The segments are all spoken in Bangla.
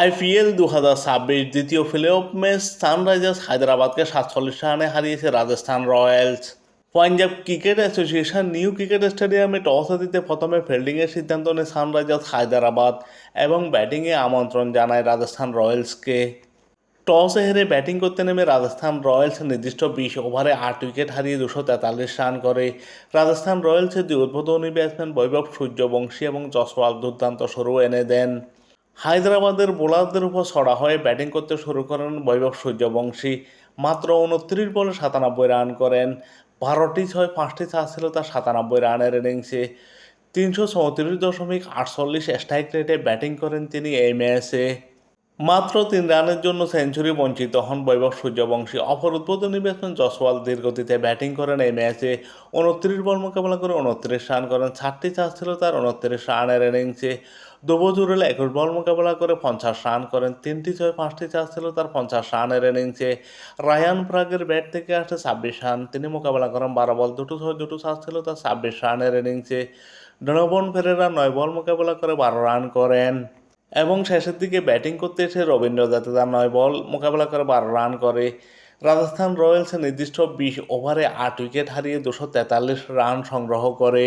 আইপিএল 2026 দ্বিতীয় প্লে অফ ম্যাচ সানরাইজার্স হায়দ্রাবাদকে 47 রানে হারিয়েছে Rajasthan Royals. Punjab cricket association new cricket স্টেডিয়ামে টস দিতে প্রথমে ফিল্ডিংয়ের সিদ্ধান্ত নেয় সানরাইজার্স হায়দ্রাবাদ এবং ব্যাটিংয়ে আমন্ত্রণ জানায় রাজস্থান রয়্যালসকে। টসে হেরে ব্যাটিং করতে নেমে রাজস্থান রয়্যালস নির্দিষ্ট 20 ওভারে 8 উইকেট হারিয়ে 243 রান করে। রাজস্থান রয়্যালসের দুই উদ্বোধনী ব্যাটসম্যান বৈভব সূর্যবংশী এবং জসওয়াল দুর্দান্ত শুরু এনে দেন। হায়দ্রাবাদের বোলারদের উপর ছড়া হয়ে ব্যাটিং করতে শুরু করেন বৈভব সূর্যবংশী। মাত্র 29 বলে 97 রান করেন। 12টি ছয় 5টি চার ছিল তার 97 রানের ইনিংসে। 334.48 স্ট্রাইক রেটে ব্যাটিং করেন তিনি এই ম্যাচে। মাত্র 3 রানের জন্য সেঞ্চুরি বঞ্চিত হন বৈভব সূর্যবংশী। অপর উদ্বোধনী ব্যাটসম্যান জসওয়াল ধীরগতিতে ব্যাটিং করেন এই ম্যাচে। 29 বল মোকাবেলা করে 29 রান করেন। 4টি চার ছিল তার 29 রানের ইনিংসে। দুবো জুড়েল 21 বল মোকাবেলা করে 50 রান করেন। 3টি ছয় 5টি চার ছিল তার 50 রানের ইনিংসে। রায়ান প্রাগের ব্যাট থেকে আসে 26 রান। তিনি মোকাবেলা করেন 12 বল 2 ছয় 2 চার ছিল তার 26 রানের ইনিংসে। ডনোভান ফেরেরা 9 বল মোকাবেলা করে 12 রান করেন এবং শেষের দিকে ব্যাটিং করতে এসে রবীন্দ্র জাদেজা 9 বল মোকাবেলা করে 12 রান করে। রাজস্থান রয়্যালসের নির্দিষ্ট 20 ওভারে 8 উইকেট হারিয়ে 243 রান সংগ্রহ করে।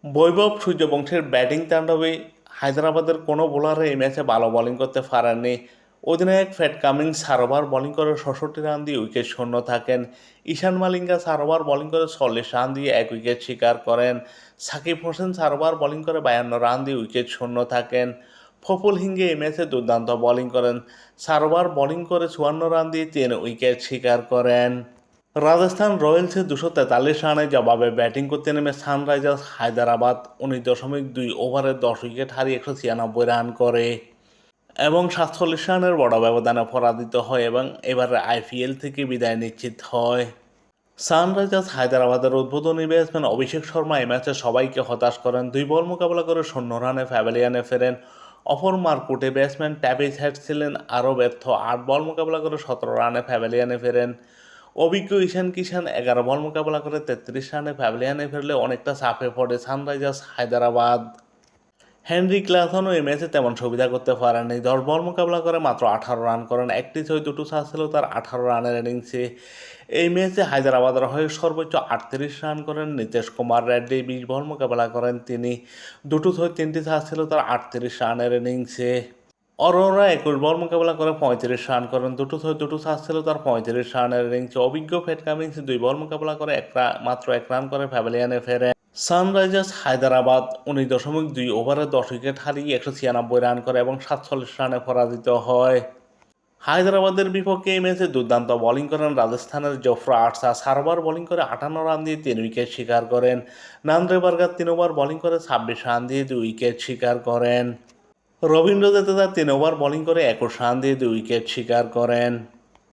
বৈভব সূর্যবংশীর ব্যাটিং তাণ্ডবে হায়দ্রাবাদের কোনো বোলারে এই ম্যাচে ভালো বোলিং করতে পারেননি। অধিনায়ক প্যাট কামিন্স 4 ওভার বোলিং করে 66 রান দিয়ে উইকেট শূন্য থাকেন। ঈশান মালিঙ্গা 4 ওভার বোলিং করে 40 রান দিয়ে 1 উইকেট শিকার করেন। সাকিব হোসেন 4 ওভার বোলিং করে 52 রান দিয়ে উইকেট শূন্য থাকেন। প্রফুল হিঙ্গে এই ম্যাচে দুর্দান্ত বোলিং করেন। 4 ওভার বোলিং করে 54 রান দিয়ে 3 উইকেট শিকার করেন। রাজস্থান রয়্যালসের 243 রানের জবাবে ব্যাটিং করতে নেমে সানরাইজার্স হায়দ্রাবাদ 19.2 ওভারে 10 উইকেট হারিয়ে 196 রান করে এবং 47 রানের বড় ব্যবধানে পরাজিত হয় এবং এবারে আইপিএল থেকে বিদায় নিশ্চিত হয়। সানরাইজার্স হায়দ্রাবাদের উদ্বোধনী ব্যাটসম্যান অভিষেক শর্মা এই ম্যাচে সবাইকে হতাশ করেন। 2 বল মোকাবেলা করে 0 রানে প্যাভিলিয়নে ফেরেন। অপর মারকুটে ব্যাটসম্যান ট্যাভিস হেড ছিলেন আরও ব্যর্থ। 8 বল মোকাবেলা করে 17 রানে প্যাভিলিয়নে ফেরেন। অভিজ্ঞ ঈশান কিষান 11 বল মোকাবেলা করে 33 রানে প্যাভিলিয়নে ফেরলে অনেকটা চাপে পড়ে সানরাইজার্স হায়দ্রাবাদ। হেনরি ক্লাসনও এই ম্যাচে তেমন সুবিধা করতে পারেননি। 10 বল মোকাবেলা করে মাত্র 18 রান করেন। একটি ছয় 2 চার ছিল তার 18 রানের ইনিংসে। এই ম্যাচে হায়দ্রাবাদের হয়ে সর্বোচ্চ 38 রান করেন নীতিশ কুমার রেড্ডি। 20 বল মোকাবেলা করেন তিনি। 2 ছয় 3টি চার ছিল তার 38 রানের ইনিংসে। অরোরা 21 বল মোকাবেলা করে 35 রান করেন। 2 ছয় 2 চার ছিল তার 35 রানের ইনিংসে। অভিজ্ঞ প্যাট কামিন্স 2 বল মোকাবেলা করে মাত্র 1 রান করে প্যাভিলিয়নে ফেরেন। সানরাইজার্স হায়দ্রাবাদ 19.2 ওভারে 10 উইকেট হারিয়ে 196 রান করে এবং 47 রানে পরাজিত হয়। হায়দ্রাবাদের বিপক্ষে এই ম্যাচে দুর্দান্ত বোলিং করেন রাজস্থানের জোফরা আর্চার। 4 ওভার বোলিং করে 58 রান দিয়ে 3 উইকেট শিকার করেন। নান্দ্রে বার্গার 3 ওভার বোলিং করে 26 রান দিয়ে 2 উইকেট শিকার করেন। রবীন্দ্র জাদেজা 3 ওভার বোলিং করে 21 রান দিয়ে 2 উইকেট শিকার করেন।